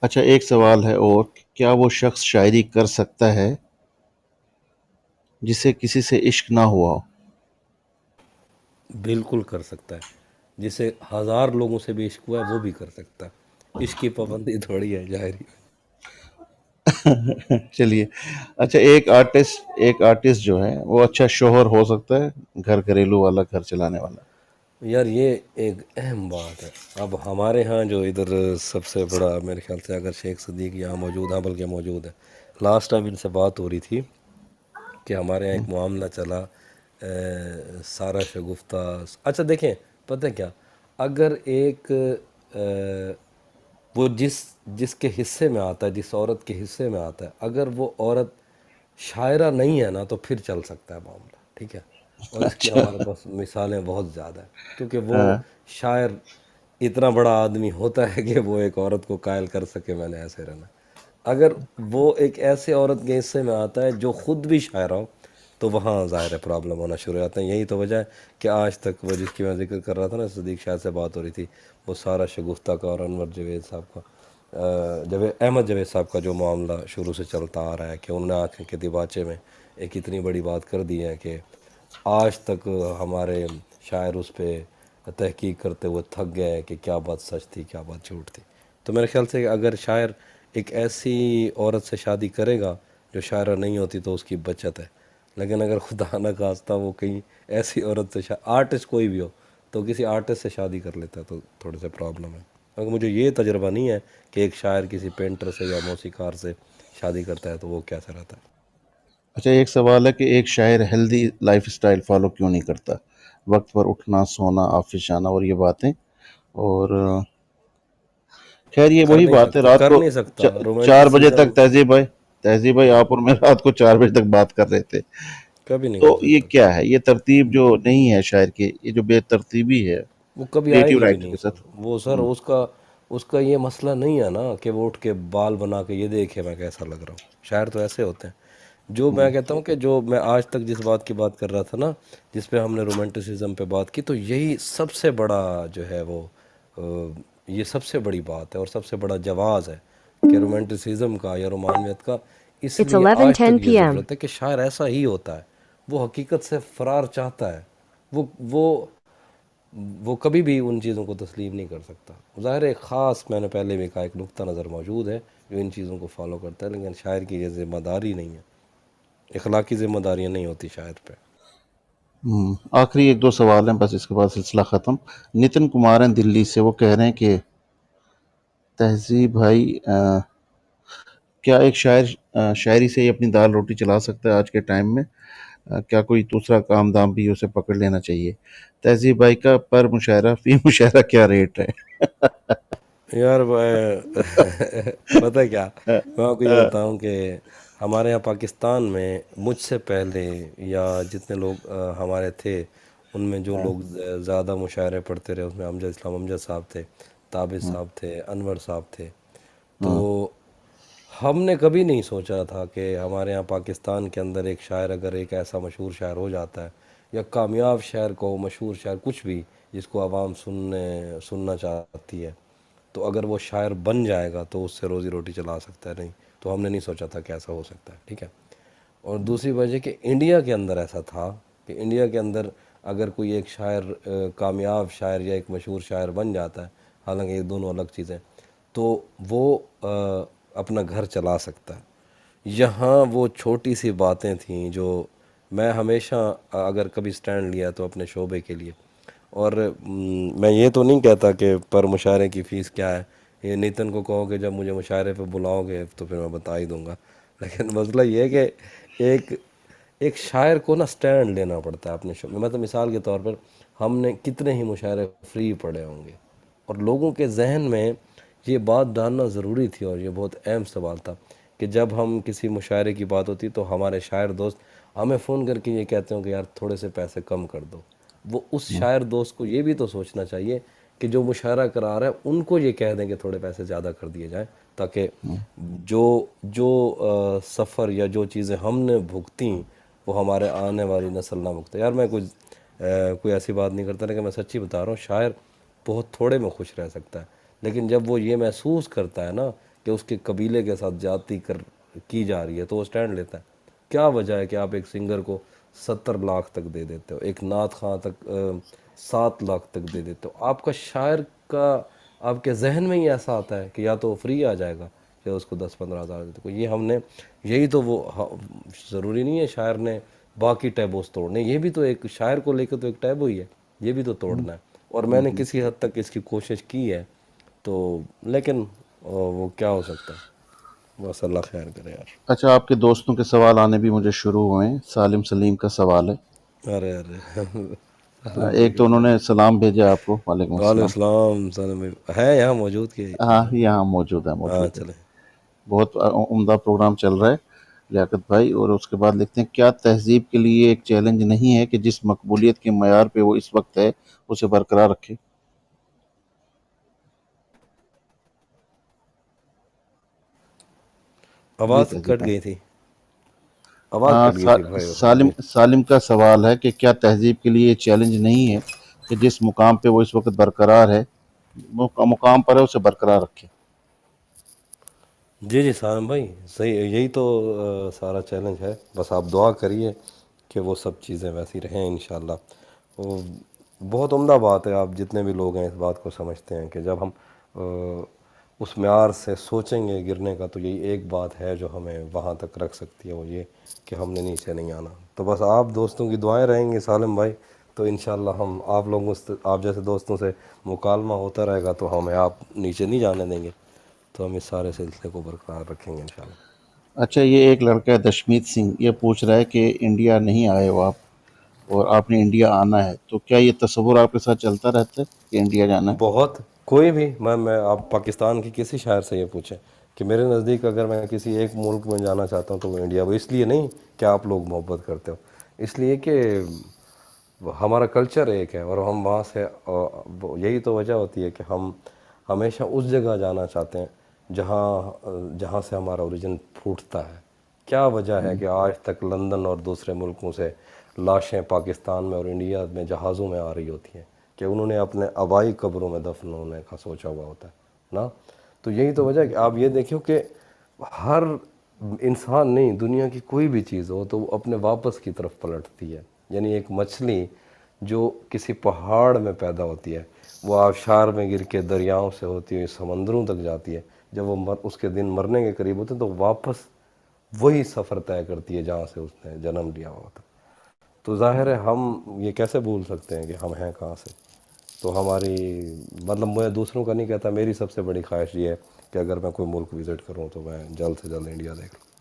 اچھا ایک سوال ہے، اور کیا وہ شخص شاعری کر سکتا ہے جسے کسی سے عشق نہ ہوا ہو؟ بالکل کر سکتا ہے، جسے ہزار لوگوں سے بھی عشق ہوا ہے وہ بھی کر سکتا ہے، عشق کی پابندی تھوڑی ہے ظاہری۔ چلیے، اچھا ایک آرٹسٹ جو ہے وہ اچھا شوہر ہو سکتا ہے، گھریلو والا، گھر چلانے والا؟ یار یہ ایک اہم بات ہے۔ اب ہمارے ہاں جو ادھر سب سے بڑا میرے خیال سے اگر شیخ صدیق یہاں موجود ہیں، بلکہ موجود ہے، لاسٹ ٹائم ان سے بات ہو رہی تھی کہ ہمارے یہاں ایک معاملہ چلا، سارا شگفتہ۔ اچھا دیکھیں، پتہ کیا، اگر ایک وہ جس کے حصے میں آتا ہے، جس عورت کے حصے میں آتا ہے، اگر وہ عورت شاعرہ نہیں ہے نا تو پھر چل سکتا ہے معاملہ، ٹھیک ہے، اور اس کی اچھا، ہمارے پاس مثالیں بہت زیادہ ہیں، کیونکہ وہ ہاں، شاعر اتنا بڑا آدمی ہوتا ہے کہ وہ ایک عورت کو قائل کر سکے میں نے ایسے رہنا۔ اگر وہ ایک ایسے عورت کے حصے میں آتا ہے جو خود بھی شاعر ہو تو وہاں ظاہر ہے پرابلم ہونا شروع ہو جاتے ہیں۔ یہی تو وجہ ہے کہ آج تک وہ جس کی میں ذکر کر رہا تھا نا، صدیق شاہ سے بات ہو رہی تھی، وہ سارا شگفتہ کا اور انور جوید صاحب کا، احمد جاوید صاحب کا جو معاملہ شروع سے چلتا آ رہا ہے کہ انہوں نے آنکھیں کے دیباچے میں ایک اتنی بڑی بات کر دی ہے کہ آج تک ہمارے شاعر اس پہ تحقیق کرتے ہوئے تھک گئے ہیں کہ کیا بات سچ تھی کیا بات جھوٹ تھی۔ تو میرے خیال سے اگر شاعر ایک ایسی عورت سے شادی کرے گا جو شاعرہ نہیں ہوتی تو اس کی بچت ہے، لیکن اگر خدا نہ خواستہ وہ کہیں ایسی عورت سے آرٹسٹ کوئی بھی ہو تو کسی آرٹسٹ سے شادی کر لیتا ہے تو تھوڑے سے پرابلم ہے۔ کیونکہ مجھے یہ تجربہ نہیں ہے کہ ایک شاعر کسی پینٹر سے یا موسیقار سے شادی کرتا ہے تو وہ کیسا رہتا ہے۔ اچھا ایک سوال ہے کہ ایک شاعر ہیلدی لائف سٹائل فالو کیوں نہیں کرتا؟ وقت پر اٹھنا، سونا، آفس جانا اور یہ باتیں، اور خیر یہ کر وہی نہیں بات ہے، سکتا، رات کر کو نہیں سکتا، 4 بجے رومانٹسزم تک تہذیب بھائی آپ اور میں رات کو 4 بجے تک بات کر رہے تھے، کبھی نہیں کر تو یہ سکتا۔ کیا ہے؟ یہ ترتیب جو نہیں ہے شاعر کی، یہ جو بے ترتیبی ہے وہ کبھی آئے کریٹو گی بھی رائٹر نہیں کے سر، ساتھ۔ وہ سر اس کا یہ مسئلہ نہیں ہے نا کہ وہ اٹھ کے بال بنا کے یہ دیکھے میں کیسا لگ رہا ہوں۔ شاعر تو ایسے ہوتے ہیں، جو میں کہتا ہوں کہ جو میں آج تک جس بات کی بات کر رہا تھا نا، جس پہ ہم نے رومانٹسزم پہ بات کی، تو یہی سب سے بڑا جو ہے وہ یہ سب سے بڑی بات ہے اور سب سے بڑا جواز ہے کہ رومانٹسزم کا یا رومانویت کا اس It's لیے آج 11:10 تک یہ p.m. ضرورت ہے کہ شاعر ایسا ہی ہوتا ہے، وہ حقیقت سے فرار چاہتا ہے، وہ وہ کبھی بھی ان چیزوں کو تسلیم نہیں کر سکتا۔ ظاہر ہے ایک خاص، میں نے پہلے بھی کہا، ایک نقطہ نظر موجود ہے جو ان چیزوں کو فالو کرتا ہے، لیکن شاعر کی یہ ذمہ داری نہیں ہے، اخلاقی ذمہ داریاں نہیں ہوتی شاعر پہ۔ آخری ایک دو سوال ہیں بس، اس کے بعد سلسلہ ختم۔ نتن کمار ہیں دلی سے، وہ کہہ رہے ہیں کہ تہذیب بھائی، کیا ایک شاعر شاعری سے ہی اپنی دال روٹی چلا سکتا ہے آج کے ٹائم میں؟ کیا کوئی دوسرا کام دام بھی اسے پکڑ لینا چاہیے؟ تہذیب بھائی کا پر مشاعرہ فی مشاعرہ کیا ریٹ ہے؟ یار پتہ ہے کیا، میں آپ کو یہ بتاؤں کہ ہمارے یہاں پاکستان میں مجھ سے پہلے یا جتنے لوگ ہمارے تھے، ان میں جو لوگ زیادہ مشاعرے پڑھتے رہے، اس میں امجد اسلام امجد صاحب تھے، تابر صاحب تھے، انور صاحب تھے۔ تو ہم نے کبھی نہیں سوچا تھا کہ ہمارے یہاں پاکستان کے اندر ایک شاعر اگر ایک ایسا مشہور شاعر ہو جاتا ہے، یا کامیاب شاعر کو، مشہور شاعر، کچھ بھی جس کو عوام سننا چاہتی ہے، تو اگر وہ شاعر بن جائے گا تو اس سے روزی روٹی چلا سکتا ہے۔ نہیں تو ہم نے نہیں سوچا تھا کہ ایسا ہو سکتا ہے، ٹھیک ہے۔ اور دوسری وجہ کہ انڈیا کے اندر ایسا تھا کہ انڈیا کے اندر اگر کوئی ایک شاعر کامیاب شاعر یا ایک مشہور شاعر بن جاتا ہے، حالانکہ یہ دونوں الگ چیزیں، تو وہ اپنا گھر چلا سکتا ہے۔ یہاں وہ چھوٹی سی باتیں تھیں جو میں ہمیشہ اگر کبھی سٹینڈ لیا تو اپنے شعبے کے لیے، اور میں یہ تو نہیں کہتا کہ پر مشاعرے کی فیس کیا ہے، یہ نیتن کو کہو کہ جب مجھے مشاعرے پہ بلاؤ گے تو پھر میں بتا ہی دوں گا، لیکن مسئلہ یہ ہے کہ ایک ایک شاعر کو نا سٹینڈ لینا پڑتا ہے اپنے شعبے میں۔ تو مثال کے طور پر ہم نے کتنے ہی مشاعرے فری پڑھے ہوں گے، اور لوگوں کے ذہن میں یہ بات ڈالنا ضروری تھی، اور یہ بہت اہم سوال تھا کہ جب ہم کسی مشاعرے کی بات ہوتی تو ہمارے شاعر دوست ہمیں فون کر کے یہ کہتے ہوں کہ یار تھوڑے سے پیسے کم کر دو۔ وہ اس شاعر دوست کو یہ بھی تو سوچنا چاہیے کہ جو مشاعرہ کرا رہا ہے ان کو یہ کہہ دیں کہ تھوڑے پیسے زیادہ کر دیے جائیں، تاکہ جو جو سفر یا جو چیزیں ہم نے بھگتیں وہ ہمارے آنے والی نسل نہ بھگتے۔ یار میں کوئی ایسی بات نہیں کرتا، لیکن میں سچی بتا رہا ہوں، شاعر بہت تھوڑے میں خوش رہ سکتا ہے، لیکن جب وہ یہ محسوس کرتا ہے نا کہ اس کے قبیلے کے ساتھ زیادتی کی جا رہی ہے تو وہ سٹینڈ لیتا ہے. کیا وجہ ہے کہ آپ ایک سنگر کو 70 لاکھ تک دے دیتے ہو, ایک نعت خواں تک 7 لاکھ تک دے دیتے ہو؟ آپ کا شاعر کا آپ کے ذہن میں ہی ایسا آتا ہے کہ یا تو فری آ جائے گا یا اس کو 10-15 ہزار دیتے. یہ ہم نے یہی تو وہ ضروری نہیں ہے شاعر نے باقی ٹیبوز توڑنے, یہ بھی تو ایک شاعر کو لے کے تو ایک ٹیبو ہی ہے, یہ بھی تو توڑنا ہے. اور میں نے کسی حد تک اس کی کوشش کی ہے تو, لیکن وہ کیا ہو سکتا ہے, بس اللہ خیر کرے یار. اچھا, آپ کے دوستوں کے سوال آنے بھی مجھے شروع ہوئے ہیں. سالم سلیم کا سوال ہے. ارے سالم بھائی ایک تو کا انہوں سوال. نے سلام بھیجا آپ کو. وعلیکم وعلیکم السلام. السلام سالم بھائی ہے یہاں موجود کہ؟ ہاں, یہاں موجود ہے, ہاں موجود ہے. چلیں. بہت عمدہ پروگرام چل رہا ہے لیاقت بھائی. اور اس کے بعد لکھتے ہیں, کیا تہذیب کے لیے ایک چیلنج نہیں ہے کہ جس مقبولیت کے معیار پہ وہ اس وقت ہے اسے برقرار رکھے؟ یہ آواز تہذیب کٹ ہے. گئی تھی, آواز کٹ گئی تھی بھائی. سالم کا سوال ہے کہ کیا تہذیب کے لیے یہ چیلنج نہیں ہے کہ جس مقام پہ وہ اس وقت برقرار ہے, مقام پر ہے, اسے برقرار رکھے. جی سالم بھائی صحیح, یہی تو سارا چیلنج ہے. بس آپ دعا کریے کہ وہ سب چیزیں ویسی رہیں انشاءاللہ. وہ بہت عمدہ بات ہے, آپ جتنے بھی لوگ ہیں اس بات کو سمجھتے ہیں کہ جب ہم اس معیار سے سوچیں گے گرنے کا تو یہی ایک بات ہے جو ہمیں وہاں تک رکھ سکتی ہے, وہ یہ کہ ہم نے نیچے نہیں آنا. تو بس آپ دوستوں کی دعائیں رہیں گے سالم بھائی, تو انشاءاللہ ہم آپ لوگوں سے, آپ جیسے دوستوں سے مکالمہ ہوتا رہے گا تو ہمیں آپ نیچے نہیں جانے دیں گے, تو ہم اس سارے سلسلے کو برقرار رکھیں گے انشاءاللہ. اچھا, یہ ایک لڑکا ہے دشمیت سنگھ, یہ پوچھ رہا ہے کہ انڈیا نہیں آئے ہو آپ اور آپ نے انڈیا آنا ہے, تو کیا یہ تصور آپ کے ساتھ چلتا رہتا ہے کہ انڈیا جانا ہے؟ بہت, کوئی بھی, میں آپ پاکستان کی کسی شاعر سے یہ پوچھیں کہ میرے نزدیک اگر میں کسی ایک ملک میں جانا چاہتا ہوں تو وہ انڈیا. وہ اس لیے نہیں کہ آپ لوگ محبت کرتے ہو, اس لیے کہ ہمارا کلچر ایک ہے اور ہم وہاں سے, یہی تو وجہ ہوتی ہے کہ ہم ہمیشہ اس جگہ جانا چاہتے ہیں جہاں سے ہمارا اوریجن پھوٹتا ہے. کیا وجہ ہے کہ آج تک لندن اور دوسرے ملکوں سے لاشیں پاکستان میں اور انڈیا میں جہازوں میں آ رہی ہوتی ہیں کہ انہوں نے اپنے آبائی قبروں میں دفن ہونے کا سوچا ہوا ہوتا ہے نا. تو یہی تو وجہ ہے کہ آپ یہ دیکھو کہ ہر انسان نہیں, دنیا کی کوئی بھی چیز ہو تو وہ اپنے واپس کی طرف پلٹتی ہے. یعنی ایک مچھلی جو کسی پہاڑ میں پیدا ہوتی ہے وہ آبشار میں گر کے دریاؤں سے ہوتی ہوئی سمندروں تک جاتی ہے, جب وہ اس کے دن مرنے کے قریب ہوتے ہیں تو واپس وہی سفر طے کرتی ہے جہاں سے اس نے جنم لیا ہوا تھا. تو ظاہر ہے ہم یہ کیسے بھول سکتے ہیں کہ ہم ہیں کہاں سے. تو ہماری, مطلب میں دوسروں کا نہیں کہتا, میری سب سے بڑی خواہش یہ ہے کہ اگر میں کوئی ملک وزٹ کروں تو میں جلد سے جلد انڈیا دیکھ لوں.